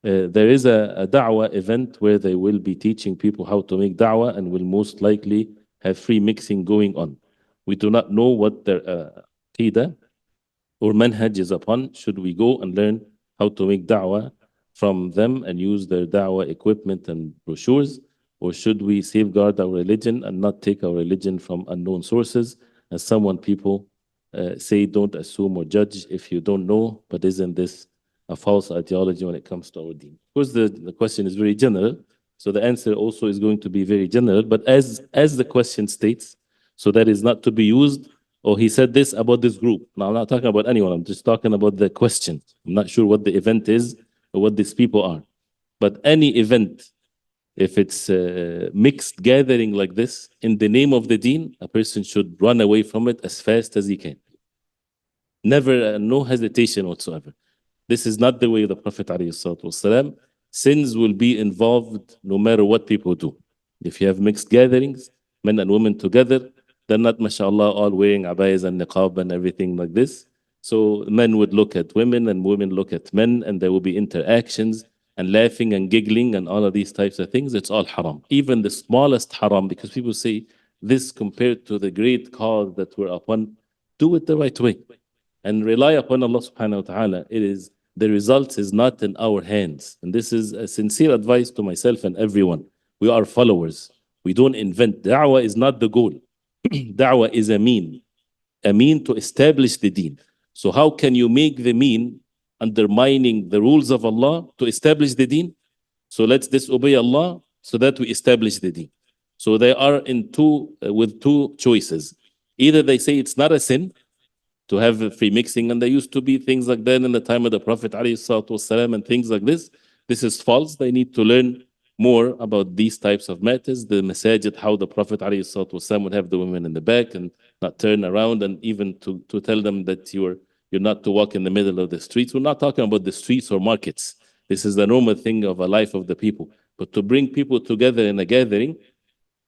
There is a da'wah event where they will be teaching people how to make da'wah and will most likely have free mixing going on. We do not know what their aqidah or manhaj is upon. Should we go and learn how to make da'wah from them and use their da'wah equipment and brochures? Or should we safeguard our religion and not take our religion from unknown sources? As someone people say, don't assume or judge if you don't know, but isn't this a false ideology when it comes to our deen? Of course, the question is very general, so the answer also is going to be very general, but as the question states, so that is not to be used, oh, he said this about this group. Now, I'm not talking about anyone, I'm just talking about the question. I'm not sure what the event is or what these people are. But any event, if it's a mixed gathering like this, in the name of the deen, a person should run away from it as fast as he can. Never, no hesitation whatsoever. This is not the way of the Prophet ﷺ. Sins will be involved no matter what people do. If you have mixed gatherings, men and women together, they're not, mashallah, all wearing abayas and niqab and everything like this. So men would look at women and women look at men, and there will be interactions and laughing and giggling and all of these types of things. It's all haram. Even the smallest haram, because people say this compared to the great cause that we're upon, do it the right way and rely upon Allah subhanahu wa ta'ala. It is, the results is not in our hands. And this is a sincere advice to myself and everyone. We are followers. We don't invent. Da'wah is not the goal. Da'wah is a mean to establish the deen. So how can you make the mean undermining the rules of Allah to establish the deen? So let's disobey Allah so that we establish the deen. So they are in with two choices. Either they say it's not a sin to have free mixing, and there used to be things like that in the time of the Prophet ﷺ and things like this. This is false. They need to learn more about these types of matters. The masajid, how the Prophet ﷺ would have the women in the back and not turn around, and even to tell them that you're not to walk in the middle of the streets. We're not talking about the streets or markets. This is the normal thing of a life of the people. But to bring people together in a gathering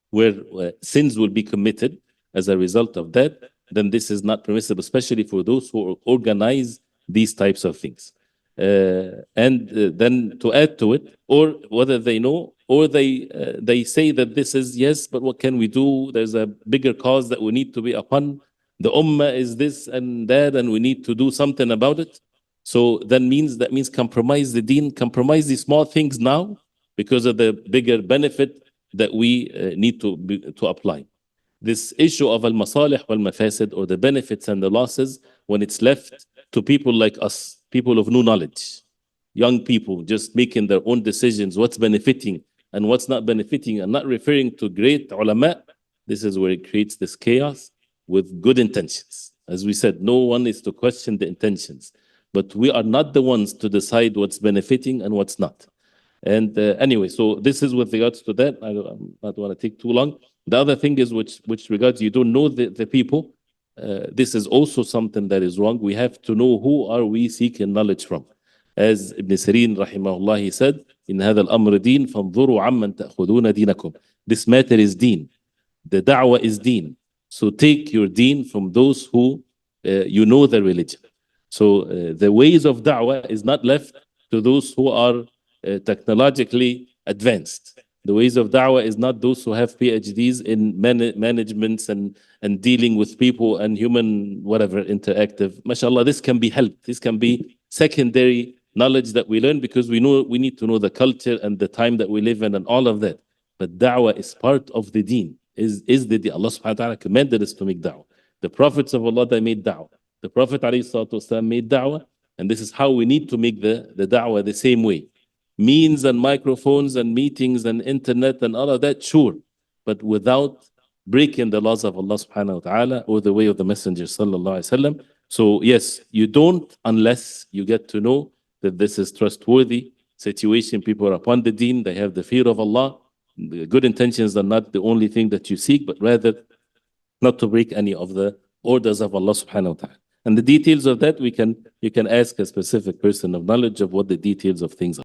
where sins will be committed as a result of that, then this is not permissible, especially for those who organize these types of things. And then to add to it, or whether they know, or they say that this is, yes, but what can we do? There's a bigger cause that we need to be upon. The ummah is this and that, and we need to do something about it. So that means compromise the deen, compromise these small things now because of the bigger benefit that we need to apply. This issue of al-masalih wal-mafasid, or the benefits and the losses, when it's left to people like us, people of new knowledge, young people just making their own decisions, what's benefiting and what's not benefiting, and not referring to great ulama, this is where it creates this chaos with good intentions. As we said, no one is to question the intentions, but we are not the ones to decide what's benefiting and what's not. And anyway, so this is with regards to that. I don't want to take too long. The other thing is which regards you don't know the people. This is also something that is wrong. We have to know who are we seeking knowledge from. As Ibn Sirin rahimahullah, he said, in هذا الأمر دين فانظروا عمن تأخذون دينكم. This matter is deen. The da'wah is deen. So take your deen from those who you know the religion. So the ways of da'wah is not left to those who are technologically advanced. The ways of da'wah is not those who have PhDs in managements and dealing with people and human whatever interactive. MashaAllah, this can be helped. This can be secondary knowledge that we learn because we need to know the culture and the time that we live in and all of that. But da'wah is part of the deen. Is the deen. Allah subhanahu wa ta'ala commanded us to make da'wah. The prophets of Allah, they made da'wah. The Prophet ﷺ made da'wah, and this is how we need to make the da'wah the same way. Means and microphones and meetings and internet and all of that, sure, but without breaking the laws of Allah subhanahu wa ta'ala or the way of the Messenger sallallahu alaihi wasallam. So yes, you don't unless you get to know that this is trustworthy situation. People are upon the deen, they have the fear of Allah. The good intentions are not the only thing that you seek, but rather not to break any of the orders of Allah subhanahu wa ta'ala. And the details of that, you can ask a specific person of knowledge of what the details of things are.